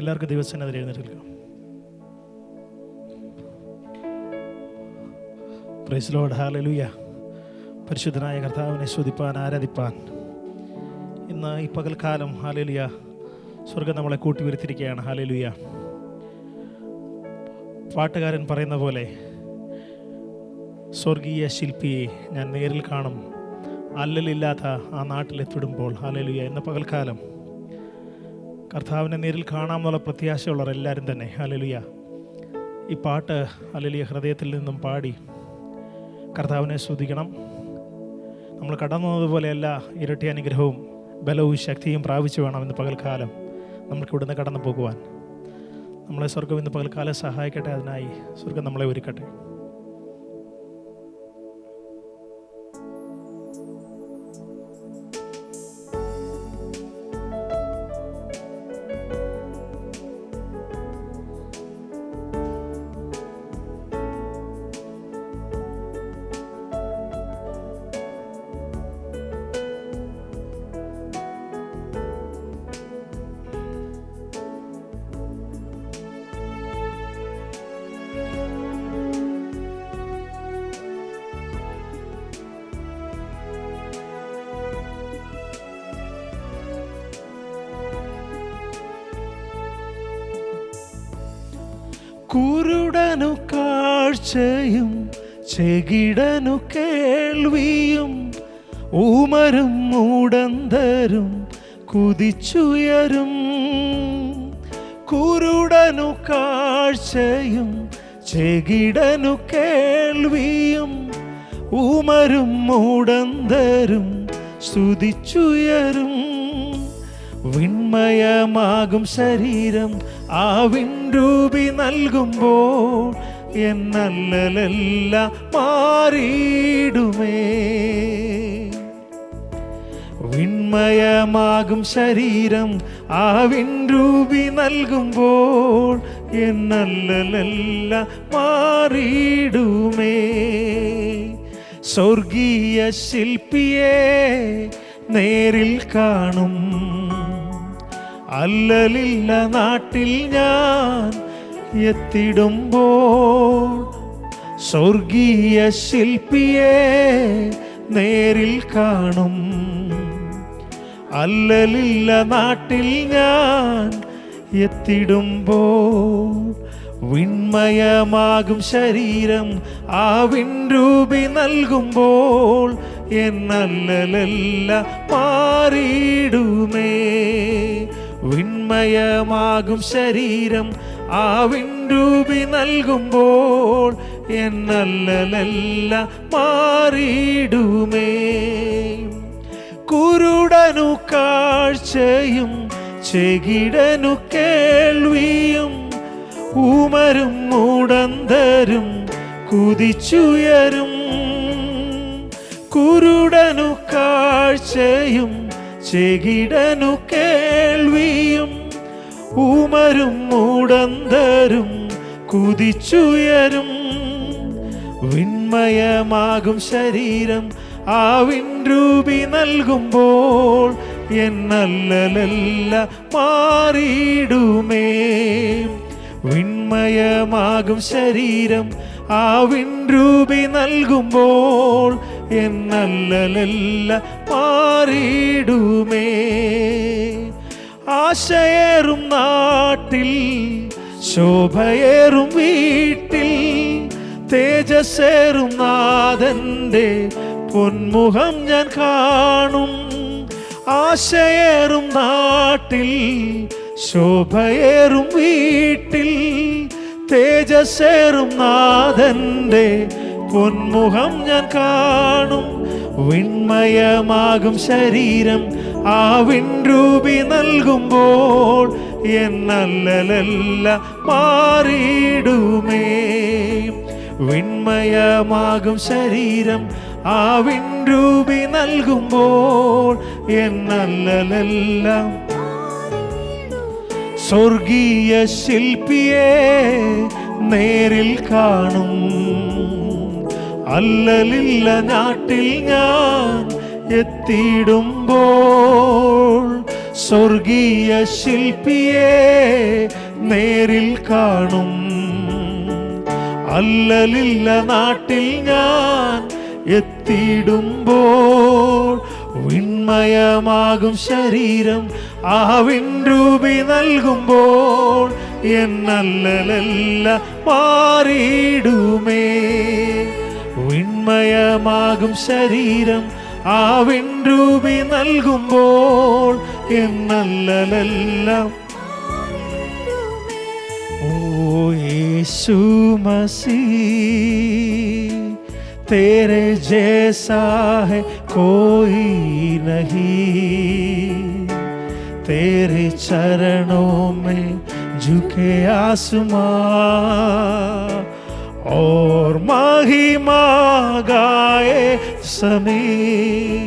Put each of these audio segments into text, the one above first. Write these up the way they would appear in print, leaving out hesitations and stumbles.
എല്ലാവർക്കും ദിവസേന എഴുന്നേൽക്കാം. Praise Lord, hallelujah. പരിശുദ്ധനായ കർത്താവിനെ സ്തുതിപ്പാൻ, ആരാധിപ്പാൻ ഇന്ന് ഈ പകൽക്കാലം ഹല്ലേലൂയ സ്വർഗ്ഗം നമ്മളെ കൂട്ടിവരുത്തിയിരിക്കുകയാണ്. ഹല്ലേലൂയ. പാട്ടുകാരൻ പറയുന്ന പോലെ സ്വർഗീയ ശില്പിയെ ഞാൻ നേരിൽ കാണും, അല്ലലില്ലാത്ത ആ നാട്ടിലെത്തിടുമ്പോൾ. ഹല്ലേലൂയ. ഇന്ന് പകൽക്കാലം കർത്താവിനെ നേരിൽ കാണാമെന്നുള്ള പ്രത്യാശയുള്ളവർ എല്ലാവരും തന്നെ ഹല്ലേലൂയ ഈ പാട്ട് ഹല്ലേലൂയ ഹൃദയത്തിൽ നിന്നും പാടി കർത്താവിനെ സ്തുതിക്കണം. നമ്മൾ കടന്നു വന്നതുപോലെയല്ല, ഇരട്ടി അനുഗ്രഹവും ബലവും ശക്തിയും പ്രാപിച്ചു വേണം ഇന്ന് പകൽക്കാലം നമുക്ക് ഇവിടുന്ന് കടന്നു പോകുവാൻ. നമ്മളെ സ്വർഗ്ഗം ഇന്ന് പകൽക്കാലം സഹായിക്കട്ടെ. അതിനായി സ്വർഗ്ഗം നമ്മളെ ഒരുക്കട്ടെ. കുരുടനു കാഴ്ചയും ചെകിടനു കേൾവിയും ഊമരും മൂടന്തരും കുതിച്ചുയരും. കുരുടനു കാഴ്ചയും ചെകിടനു കേൾവിയും ഊമരും മൂടന്തരും സ്തുതിച്ചുയരും. വിൺമയമാകും ശരീരം ആ വിൺരൂപി നൽകുമ്പോൾ എന്നല്ലലെല്ലാം മാറിയിടുമേ. വിൺമയമാകും ശരീരം ആ വിൺരൂപി നൽകുമ്പോൾ എന്നല്ലലെല്ലാം മാറിയിടുമേ. സ്വർഗീയ ശില്പിയെ നേരിൽ കാണും, അല്ലലില്ല നാട്ടിൽ ഞാൻ എത്തിടുമ്പോൾ. സ്വർഗീയ ശില്പിയെ നേരിൽ കാണും, അല്ലലില്ല നാട്ടിൽ ഞാൻ എത്തിടുമ്പോൾ. വിൺമയമാകും ശരീരം ആ വിൺരൂപി നൽകുമ്പോൾ എന്നല്ലലെല്ലാം മാറിയിടുമേ. വിൺമയമാകും ശരീരം ആ വിൺരൂപി നൽകുമ്പോൾ എന്നല്ലലെല്ലാം മാറിയിടുമേ. കുരുടനു കാഴ്ചയും ചെകിടനു കേൾവിയും ഊമരും മൂടന്തരും കുതിച്ചുയരും. കുരുടനു കാഴ്ചയും ചെകിടനു കേൾവിയും ഊമരും മൂടന്തരും കുതിച്ചുയരും. വിൺമയമാകും ശരീരം ആ വിൺരൂപി നൽകുമ്പോൾ എന്നല്ലലെല്ലാം മാറിയിടുമേ. വിൺമയമാകും ശരീരം ആ വിൺരൂപി നൽകുമ്പോൾ എന്നല്ലലെല്ലാം മാറിയിടുമേ. ആശയേറും നാട്ടിൽ ശോഭയേറും വീട്ടിൽ തേജസ്സേറും നാഥന്റെ പൊന്മുഖം ഞാൻ കാണും. ആശയേറും നാട്ടിൽ ശോഭയേറും വീട്ടിൽ തേജസ്സേറും നാഥന്റെ പൊന്മുഖം ഞാൻ കാണും. വിൺമയമാകും ശരീരം ആ വിൺരൂപി നൽകുമ്പോൾ എന്നല്ലലെല്ലാം മാറിയിടുമേ. വിൺമയമാകും ശരീരം ആ വിൺരൂപി നൽകുമ്പോൾ എന്നല്ലലെല്ലാം. സ്വർഗീയ ശില്പിയെ നേരിൽ കാണും, അല്ലലില്ല നാട്ടിൽ ഞാൻ എത്തിടുമ്പോൾ. സ്വർഗീയ ശില്പിയെ നേരിൽ കാണും. അല്ലലില്ല നാട്ടിൽ ഞാൻ എത്തിയിടുമ്പോൾ വിൺമയമാകും ശരീരം ആ വിൻരൂപി നൽകുമ്പോൾ എന്നല്ലലെല്ലാം മാറിയിടുമേ. വിൺമയമാകും ശരീരം ആ വിൻരൂപി നൽകുമ്പോൾ എന്നല്ലലെല്ലാം. ഓ യേശു മसीह तेरे जैसा है कोई नहीं, तेरे चरणों में झुके आसमां और महिमा गाए ज़मीं.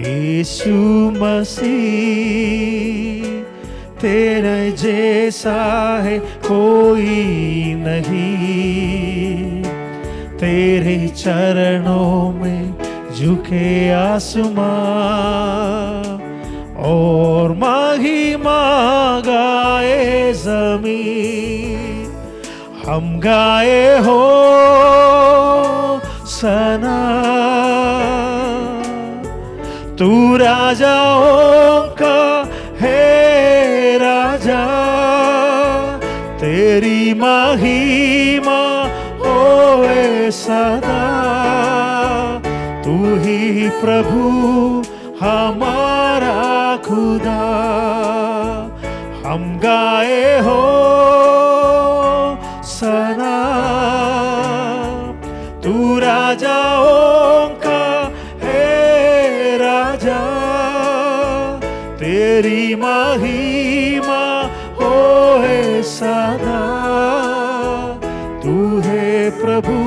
यीशु मसीह तेरे जैसा है कोई नहीं, तेरे चरणों में झुके आसमां और महिमा गाए ज़मीं. हम गाए हो सना तू राजाओं का है राजा, तेरी महिमा होए सदा. तू ही प्रभु हमारा खुदा. हम गाए हो सना तू राजाओं का है राजा, तेरी महिमा होए सदा. तू है प्रभु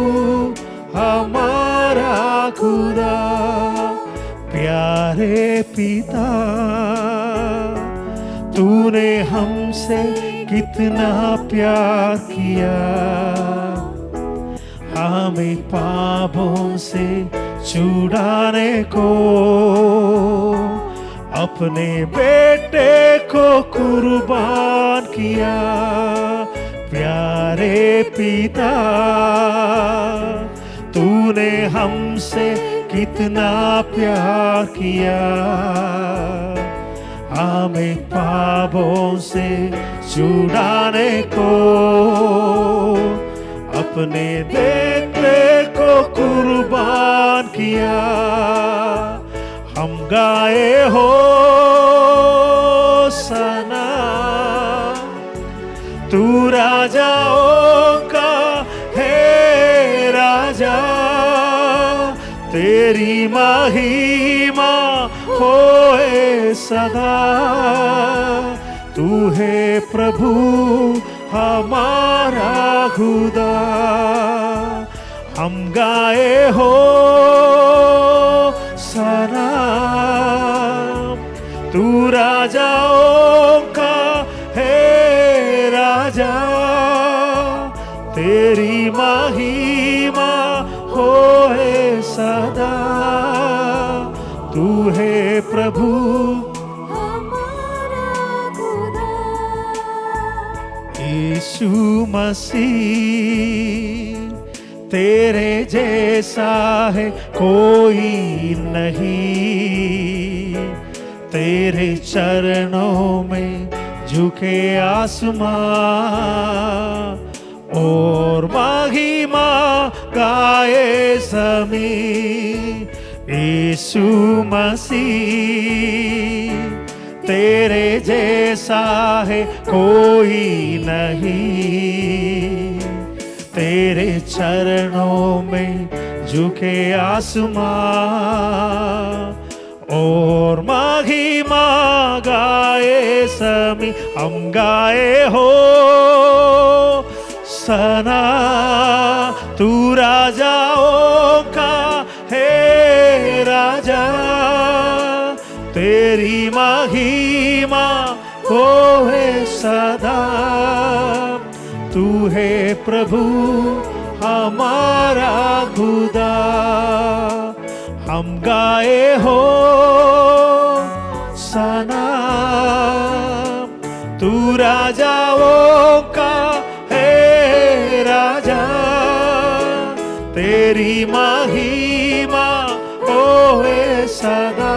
हमारा खुदा. प्यारे पिता तूने हमसे कितना प्यार किया, हमें पापों से छुड़ाने को अपने बेटे को कुर्बान किया. प्यारे पिता तूने हमसे कितना प्यार किया, हमें पापों से छुड़ाने को अपने बेटे को कुर्बान किया. हम गाए हो सना तू राजाओं का है राजा, तेरी महिमा होए सदा. तू है प्रभु हमारा खुदा. हम गाए हो सना तू राजाओं का है राजा, तेरी महिमा होए सदा. तू है प्रभु हमारा खुदा. यीशु मसीह तेरे जैसा है कोई नहीं, तेरे चरणों में झुके आसमां और महिमा गाए ज़मीं. यीशु मसीह तेरे जैसा है कोई नहीं, तेरे चरणों में झुके आसमां और महिमा गाए ज़मीं. हम गाए हो सना तू राजाओं का है राजा, तेरी महिमा होए सदा. तू है प्रभु हमारा खुदा. हम गाए हो नाम, तू राजाओं का है राजा, तेरी महिमा होए सदा,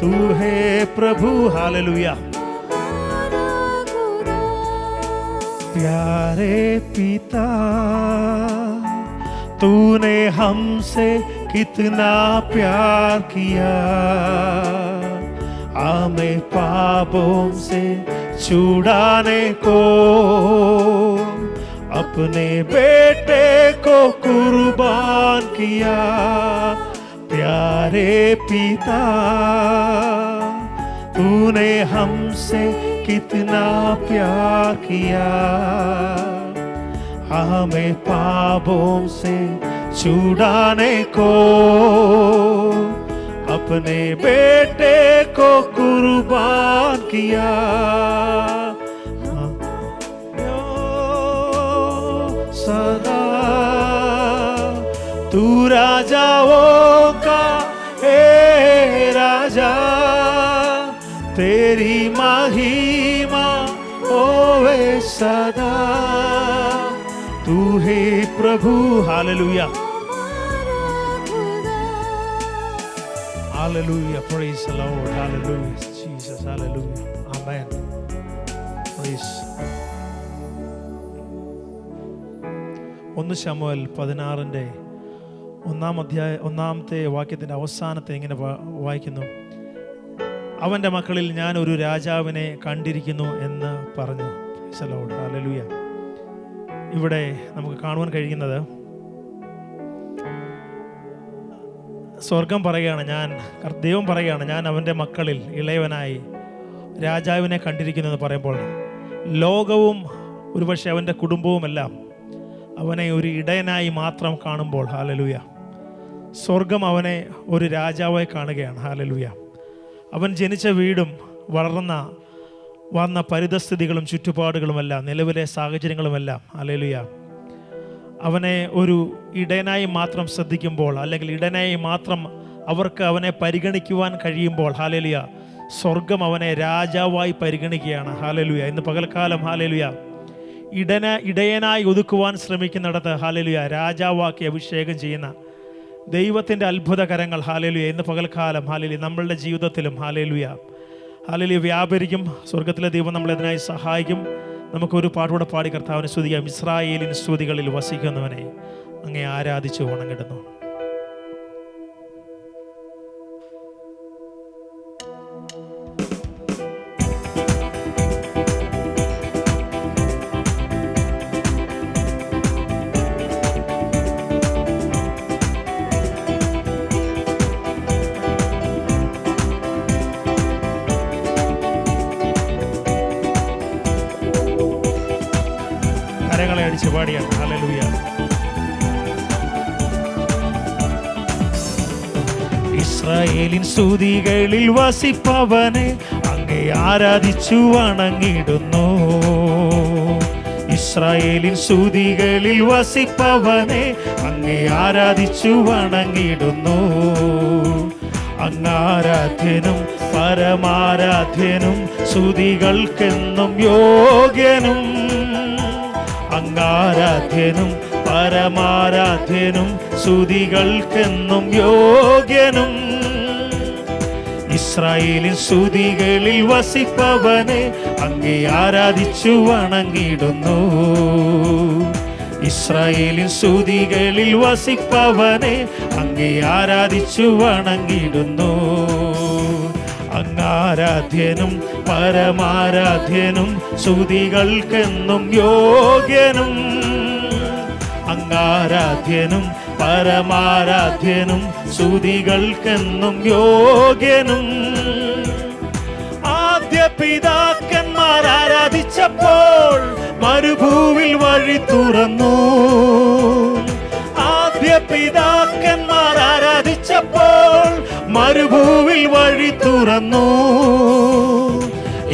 तू है प्रभु। हालेलुया। प्यारे पिता, तूने हमसे कितना प्यार किया, हमें पापों से छुड़ाने को अपने बेटे को कुर्बान किया। प्यारे पिता, तूने हमसे कितना प्यार किया, हमें पापों से छुड़ाने को अपने बेटे को कुर्बान किया। सदा तू राजाओं का है राजा, तेरी महिमा होवे सदा, तू है प्रभु। Hallelujah, hallelujah, praise the Lord, hallelujah, Jesus, hallelujah, amen, praise. 1 ശമൂവേൽ 16 ഒന്നാമത്തെ വാക്യത്തിന്റെ അവസാനത്തെ ഇങ്ങനെ വായിക്കുന്നു, അവന്റെ മക്കളിൽ ഞാൻ ഒരു രാജാവിനെ കണ്ടിരിക്കുന്നു എന്ന് പറഞ്ഞു. praise the Lord, hallelujah. ഇവിടെ നമുക്ക് കാണുവാൻ കഴിയുന്നത് സ്വർഗം പറയുകയാണ്, ദൈവം പറയുകയാണ്, ഞാൻ അവൻ്റെ മക്കളിൽ ഇളയവനായി രാജാവിനെ കണ്ടിരിക്കുന്നു എന്ന് പറയുമ്പോൾ ലോകവും ഒരുപക്ഷെ അവൻ്റെ കുടുംബവുമെല്ലാം അവനെ ഒരു ഇടയനായി മാത്രം കാണുമ്പോൾ, ഹല്ലേലൂയ, സ്വർഗം അവനെ ഒരു രാജാവായി കാണുകയാണ്. ഹല്ലേലൂയ. അവൻ ജനിച്ച വീടും വന്ന പരിതസ്ഥിതികളും ചുറ്റുപാടുകളുമെല്ലാം നിലവിലെ സാഹചര്യങ്ങളുമെല്ലാം, ഹല്ലേലൂയ, അവനെ ഒരു ഇടയനായി മാത്രം ശ്രദ്ധിക്കുമ്പോൾ, അല്ലെങ്കിൽ ഇടയനായി മാത്രം അവർക്ക് അവനെ പരിഗണിക്കുവാൻ കഴിയുമ്പോൾ, ഹല്ലേലൂയ, സ്വർഗം അവനെ രാജാവായി പരിഗണിക്കുകയാണ്. ഹല്ലേലൂയ. ഇന്ന് പകൽക്കാലം, ഹല്ലേലൂയ, ഇടയനായി ഒതുക്കുവാൻ ശ്രമിക്കുന്നിടത്ത്, ഹല്ലേലൂയ, രാജാവാക്കി അഭിഷേകം ചെയ്യുന്ന ദൈവത്തിൻ്റെ അത്ഭുത കരങ്ങൾ, ഹല്ലേലൂയ, ഇന്ന് പകൽക്കാലം, ഹല്ലേലൂയ, നമ്മളുടെ ജീവിതത്തിലും, ഹല്ലേലൂയ, ഹല്ലേലൂയ, വ്യാപരിക്കും. സ്വർഗത്തിലെ ദൈവം നമ്മളതിനായി സഹായിക്കും. നമുക്കൊരു പാട്ടുകൂടെ പാടി കർത്താവിനെ സ്തുതിക്കാം. ഇസ്രായേലിൻ സ്തുതികളിൽ വസിക്കുന്നവനെ അങ്ങേ ആരാധിച്ചു വണങ്ങിടുന്നു. കരങ്ങളെ അടിച്ച് പാടിയാണ്. ഹല്ലേലൂയ. ഇസ്രായേലിൻ സ്തുതികളിൽ വസിപ്പവനെ അങ്ങേ ആരാധിച്ചു വണങ്ങിടുന്നു. ഇസ്രായേലിൻ സ്തുതികളിൽ വസിപ്പവനെ അങ്ങേ ആരാധിച്ചു വണങ്ങിടുന്നു. അങ്ങാരാധ്യനും പരമാരാധ്യനും സ്തുതികൾക്കെന്നും യോഗ്യനും, അങ്ങാരാധ്യനും പരമാരാധ്യനും സ്തുതികൾക്കെന്നും യോഗ്യനും. ഇസ്രായേലിൻ സ്തുതികളിൽ വസിപ്പവനെ അങ്ങേ ആരാധിച്ചു വണങ്ങിടുന്നു. ഇസ്രായേലിൻ സ്തുതികളിൽ വസിപ്പവനെ അങ്ങേ ആരാധിച്ചു വണങ്ങിടുന്നു. അങ്ങാരാധ്യനും പരമാരാധ്യനും സ്തുതികൾക്കെന്നും യോഗ്യനും, അങ്ങാരാധ്യനും പരമാരാധ്യനും സ്തുതികൾക്കെന്നും യോഗ്യനും. ആദ്യ പിതാക്കന്മാർ ആരാധിച്ചപ്പോൾ മരുഭൂവിൽ വഴി തുറന്നു. ആദ്യ പിതാക്കന്മാർ ആരാധിച്ചപ്പോൾ മരുഭൂവിൽ വഴി തുറന്നു.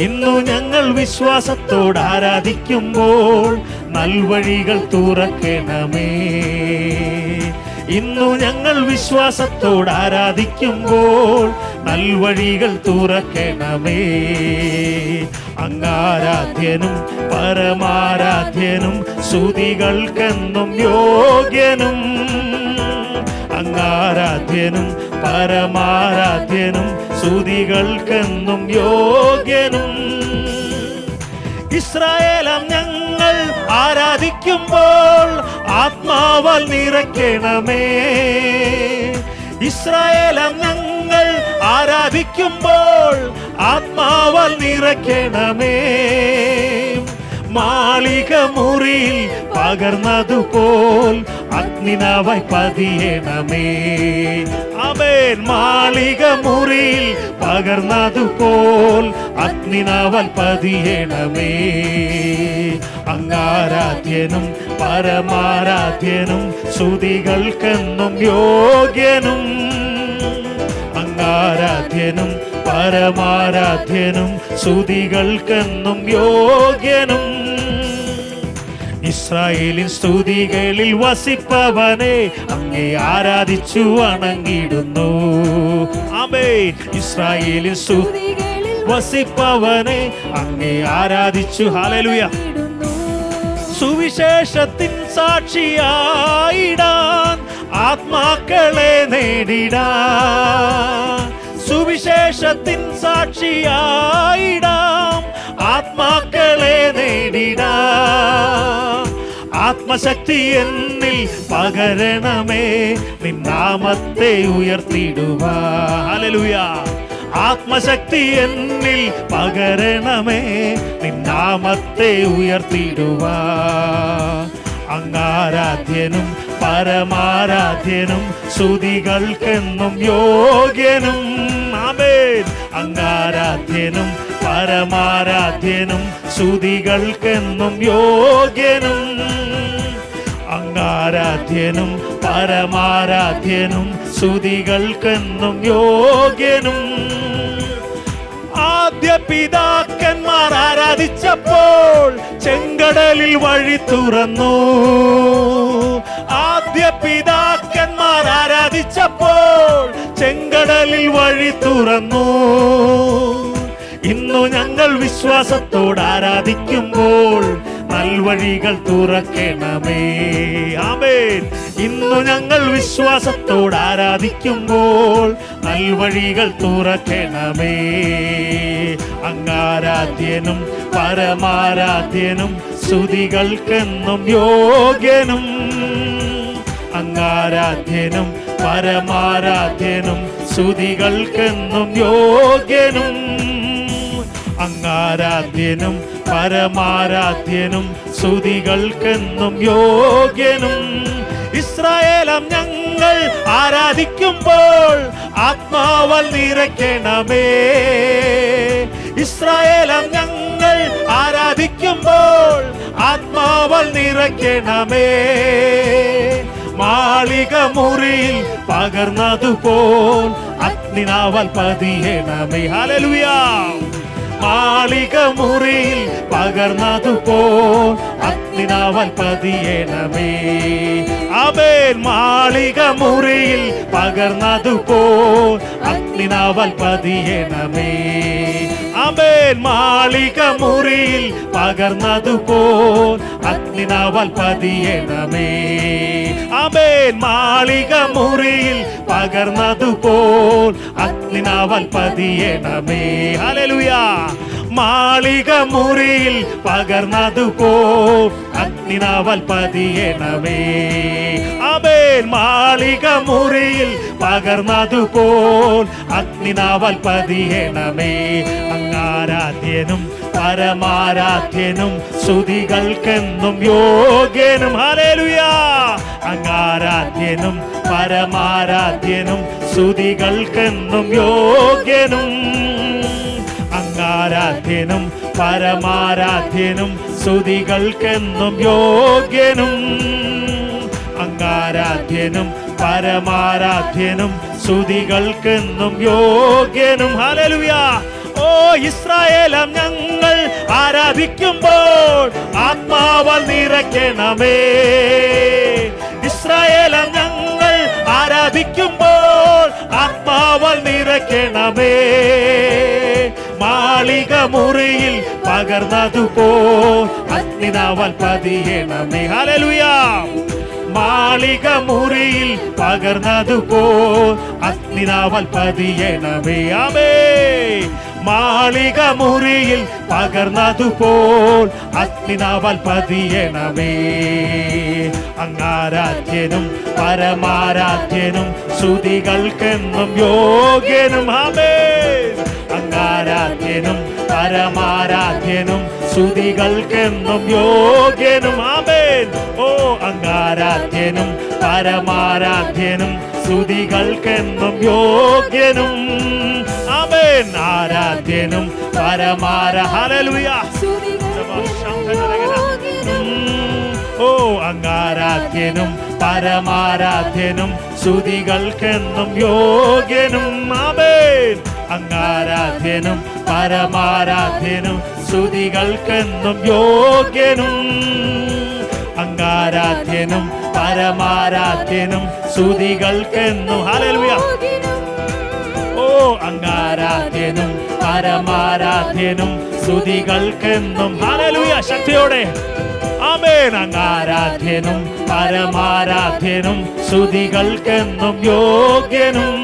ഇന്നു ഞങ്ങൾ വിശ്വാസത്തോട് ആരാധിക്കുമ്പോൾ നൽവഴികൾ തുറക്കണമേ. ഇന്നു ഞങ്ങൾ വിശ്വാസത്തോട് ആരാധിക്കുമ്പോൾ നൽവഴികൾ തുറക്കണമേ. അങ്ങാരാധ്യനും പരമാരാധ്യനും സ്തുതികൾക്കെന്നും യോഗ്യനും. അങ്ങാരാധ്യനും പരമാരാധ്യനും സ്തുതികൾക്കെന്നും യോഗ്യനും. ഇസ്രായേലാം ഞങ്ങൾ ആരാധിക്കുമ്പോൾ ആത്മാവാൽ നിറയ്ക്കണമേ. ഇസ്രായേലാം ഞങ്ങൾ ആരാധിക്കുമ്പോൾ ആത്മാവാൽ നിറയ്ക്കണമേ. മാളിക മുറിയിൽ പകർന്നതുപോൽ അഗ്നിനാവായി പതിയണമേ. ആമേൻ. മാളിക മുറിയിൽ പകർന്നതുപോൽ അഗ്നിനാവാൽ പതിയണമേ. അങ്ങാരാധ്യനും പരമാരാധ്യനും സ്തുതികൾക്കെന്നും യോഗ്യനും. അങ്ങാരാധ്യനും പരമാരാധ്യനും സ്തുതികൾക്കെന്നും യോഗ്യനും. ഇസ്രായേലിൻ സ്തുതികളിൽ വസിപ്പവനെ അങ്ങേ ആരാധിച്ചു വണങ്ങിടുന്നു. ആമേൻ. ഇസ്രായേലിൻ സ്തുതികളിൽ വസിപ്പവനെ അങ്ങേ ആരാധിച്ചു. ഹല്ലേലൂയ. സുവിശേഷത്തിൻ സാക്ഷിയായിടാൻ ആത്മാക്കളെ നേടിടാൻ. സുവിശേഷത്തിൻ സാക്ഷിയായിടാം ആത്മാക്കളെ നേടിടാം. ആത്മശക്തി എന്നിൽ പകരണമേ, നിന്നാമത്തെ ഉയർത്തിടുവാൻ. ഹല്ലേലൂയ. ആത്മശക്തി എന്നിൽ പകരണമേ, നിന്നാമത്തെ ഉയർത്തിടുവാൻ. അങ്ങാരാധ്യനും പരമാരാധ്യനും സ്തുതികൾക്കെന്നും യോഗ്യനും. ആമേൻ. അങ്ങാരാധ്യനും പരമാരാധ്യനും സ്തുതികൾക്കെന്നും യോഗ്യനും. അങ്ങാരാധ്യനും പരമാരാധ്യനും സ്തുതികൾക്കെന്നും യോഗ്യനും. ആദ്യ പിതാക്കന്മാർ ആരാധിച്ചപ്പോൾ ചെങ്കടലിൽ വഴി തുറന്നു. ആദ്യ പിതാക്കന്മാർ ആരാധിച്ചപ്പോൾ ചെങ്കടലിൽ വഴി തുറന്നു. ഇന്നു ഞങ്ങൾ വിശ്വാസത്തോട് ആരാധിക്കുമ്പോൾ നൽവഴികൾ തുറക്കണമേ. ആമേൻ. ഇന്നു ഞങ്ങൾ വിശ്വാസത്തോട് ആരാധിക്കുമ്പോൾ നൽവഴികൾ തുറക്കണമേ. അങ്ങാരാധ്യനും പരമാരാധ്യനും സ്തുതികൾക്കെന്നും യോഗ്യനും. അങ്ങാരാധ്യനും പരമാരാധ്യനും സ്തുതികൾക്കെന്നും യോഗ്യനും. അങ്ങാരാധ്യനും പരമാരാധ്യനും സ്തുതികൾക്കെന്നും യോഗ്യനും. ഇസ്രായേലാം ഞങ്ങൾ ആരാധിക്കുമ്പോൾ ആത്മാവാൽ നിറയ്ക്കണമേ. ഇസ്രായേലാം ഞങ്ങൾ ആരാധിക്കുമ്പോൾ ആത്മാവാൽ നിറയ്ക്കണമേ. മാളിക മുറിയിൽ പകർന്നതുപോൽ അഗ്നിനാവാൽ പതിയണമേ. ഹല്ലേലൂയ. മാളിക മുറിയിൽ പകർന്നതുപോൽ അഗ്നിനാവാൽ പതിയണമേ. ആമേൻ. മാളിക മുറിയിൽ പകർന്നതുപോൽ അഗ്നിനാവാൽ പതിയണമേ. ആമേൻ. മാളിക മുറിയിൽ പകർന്നതുപോൽ അഗ്നിനാവാൽ പതിയണമേ. ആമേൻ. മാളിക മുറിയിൽ പകർന്നതുപോൽ അഗ്നിനാവാൽ പതിയണമേ. ഹല്ലേലൂയ. മാളിക മുറിയിൽ പകർന്നതുപോൽ അഗ്നിനാവാൽ പതിയണമേ. ആമേൻ. മാളിക മുറിയിൽ പകർന്നതുപോൽ അഗ്നിനാവാൽ പതിയണമേ. അങ്ങാരാധ്യനും പരമാരാധ്യനും സ്തുതികൾക്കെന്നും യോഗ്യനും. ഹല്ലേലൂയ. അങ്ങാരാധ്യനും പരമാരാധ്യനും സ്തുതികൾക്കെന്നും യോഗ്യനും. അങ്ങാരാധ്യനും പരമാരാധ്യനും സ്തുതികൾക്കെന്നും യോഗ്യനും. അങ്ങാരാധ്യനും പരമാരാധ്യനും സ്തുതികൾക്കെന്നും യോഗ്യനും. ഹല്ലേലൂയ. ഓ ഇസ്രായേലാം ഞങ്ങൾ ആരാധിക്കുമ്പോൾ ആത്മാവാൽ നിറയ്ക്കണമേ. ഇസ്രായേലാം ഞങ്ങൾ ആരാധിക്കുമ്പോൾ ആത്മാവാൽ നിറയ്ക്കണമേ. മാളിക മുറിയിൽ പകർന്നതുപോ അഗ്നിനാവാൽ പതിയണമേ. ഹല്ലേലൂയ. മാളിക മുറിയിൽ പകർന്നതുപോ അഗ്നിനാവാൽ പതിയണമേ. ആമേൻ. മാളിക മുറിയിൽ പകർന്നതുപോൽ അഗ്നിനാവാൽ പതിയണമേ. അങ്ങാരാധ്യനും പരമാരാധ്യനും സ്തുതികൾക്കെന്നും യോഗ്യനും. ആമേൻ. അങ്ങാരാധ്യനും പരമാരാധ്യനും സ്തുതികൾക്കെന്നും യോഗ്യനും. ആമേൻ. ഓ അങ്ങാരാധ്യനും പരമാരാധ്യനും സ്തുതികൾക്കെന്നും യോഗ്യനും. ആമേൻ. ആരാധ്യനും ഹല്ലേലൂയ. ഓ അങ്ങാരാധ്യനും പരമാരാധ്യനും സ്തുതികൾക്കെന്നും യോഗ്യനും. ആമേൻ. അങ്ങാരാധ്യനും പരമാരാധ്യനും സ്തുതികൾക്കെന്നും യോഗ്യനും. അങ്ങാരാധ്യനും പരമാരാധ്യനും സ്തുതികൾക്കെന്നും. ഹല്ലേലൂയ. ഓ അങ്ങാരാധ്യനും പരമാരാധ്യനും സ്തുതികൾക്കെന്നും. ഹല്ലേലൂയ. ശക്തിയോടെ ആമേൻ. അങ്ങാരാധ്യനും പരമാരാധ്യനും സ്തുതികൾക്കെന്നും യോഗ്യനും.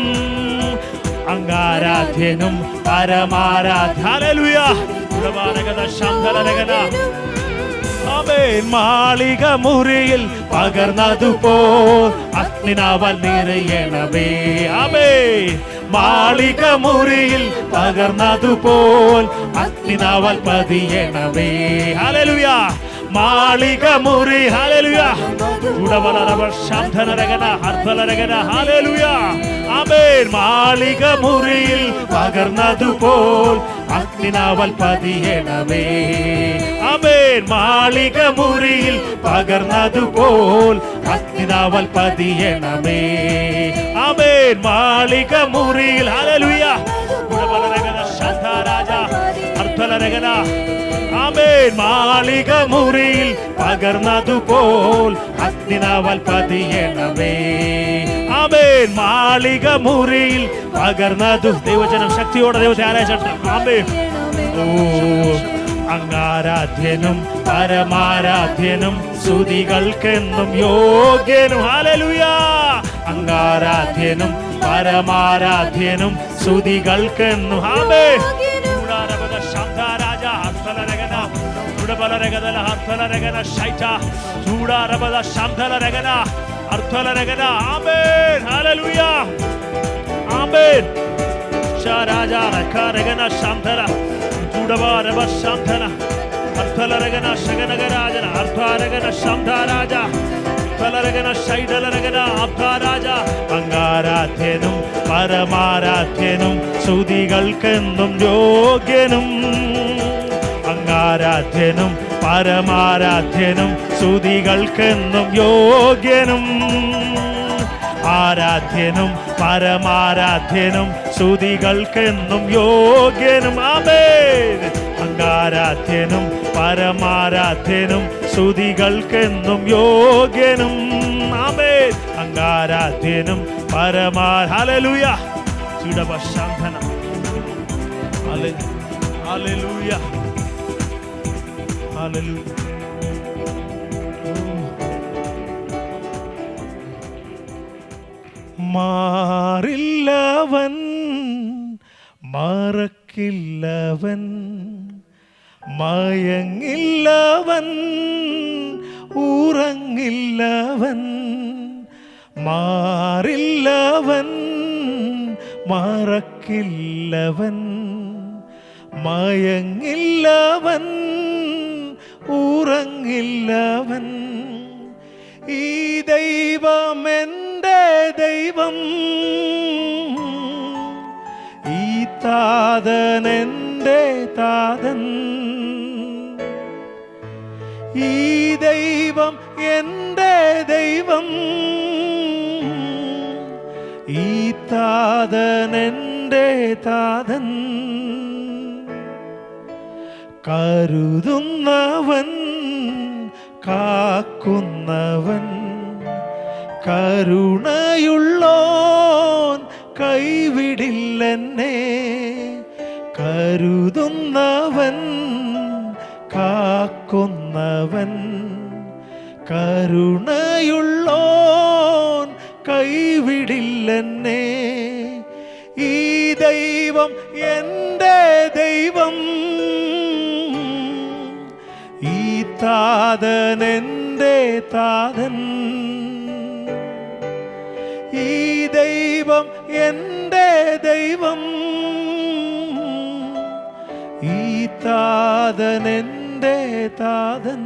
അങ്ങാരാധ്യനും പരമാരാധ്യ. ഹല്ലേലൂയ. ആമേൻ. മാളിക മുറിയിൽ പകർന്നതുപോൽ അഗ്നിനാവാൽ നിറയണമേ. ആമേൻ. മാളിക മുറിയിൽ പകർന്നതുപോൽ അഗ്നിനാവാൽ പതിയണമേ. ഹല്ലേലൂയ. മാളിക മുറി. ഹല്ലേലൂയ. ഹല്ലേലൂയ. ആമേൻ. മാളിക മുറിയിൽ പകർന്നതുപോൽ അഗ്നിനാവാൽ പതിയണമേ. ആമേൻ. മാളിക മുറിയിൽ പകർന്നതുപോൽ അഗ്നിനാവാൽ പതിയണമേ. ആമേൻ. മാളിക മുറിയിൽ. ഹല്ലേലൂയ. ആമേൻ. മാളിക മുറിയിൽ പകർന്നതുപോൽ അഗ്നിനാവാൽ പതിയണമേ. ആമേൻ. മാളിക മുറിയിൽ പകർന്നതു. ദൈവജനം ശക്തിയോടെ ദൈവത്തെ ആരാധിച്ചോട്ടെ. ആമേൻ. ഓ അങ്ങാരാധ്യനും പരമാരാധ്യനും സ്തുതികൾക്കെന്നും യോഗ്യനും. ഹല്ലേലൂയ. അങ്ങാരാധ്യനും പരമാരാധ്യനും സ്തുതികൾക്കെന്നും. ആമേൻ. ഹല്ലേലൂയ. ആമേൻ. ശാരാജ രഖരഗന ശാന്തര ചൂടവാരവ ശാന്തന അർത്ഥലരഗന ശഗനഗരാജന അർത്ഥാരഗന ശാന്തരാജ ഫലരഗന ശൈഡലരഗന അബ്ധാരാജ. അങ്ങാരാധ്യനും പരമാരാധ്യനും സ്തുതികൾക്കെന്നും യോഗ്യനും. അങ്ങാരാധ്യനും പരമാരാധ്യനും സ്തുതികൾക്കെന്നും യോഗ്യനും. ആരാധ്യനും പരമാരാധ്യനും സ്തുതികൾക്കെന്നും യോഗ്യനും. ആമേൻ. അങ്ങാരാധ്യനും പരമാരാധ്യനും സ്തുതികൾക്കെന്നും യോഗ്യനും. ആമേൻ. അങ്ങാരാധ്യനും ഹല്ലേലൂയ. ചുടവശാന്തന. ഹല്ലേലൂയ. ഹല്ലേലൂയ. മാറില്ലവൻ മറക്കില്ലവൻ മയങ്ങില്ലവൻ ഉറങ്ങില്ലവൻ. മാറില്ലവൻ മറക്കില്ലവൻ മയങ്ങില്ലവൻ ഉറങ്ങില്ലവൻ. ഈ ദൈവമെൻ്റെ ദൈവം, ഈ താതനെൻ്റെ താതൻ. ഈ ദൈവം എൻ്റെ ദൈവം, ഈ താതനെൻ്റെ താതൻ. കരുതുന്നവൻ കാക്കുന്നവൻ കരുണയുള്ളോൻ കൈവിടില്ലെന്നെ, കരുതുന്നവൻ കാക്കുന്നവൻ. കരുണയുള്ളോൻ കൈവിടില്ലെന്നെ, ഈ ദൈവം എൻ്റെ ദൈവം, ഈ താതൻ എൻ്റെ താതൻ. ഈ ദൈവം എൻ്റെ ദൈവം, ഈ താതൻ എൻ്റെ താതൻ.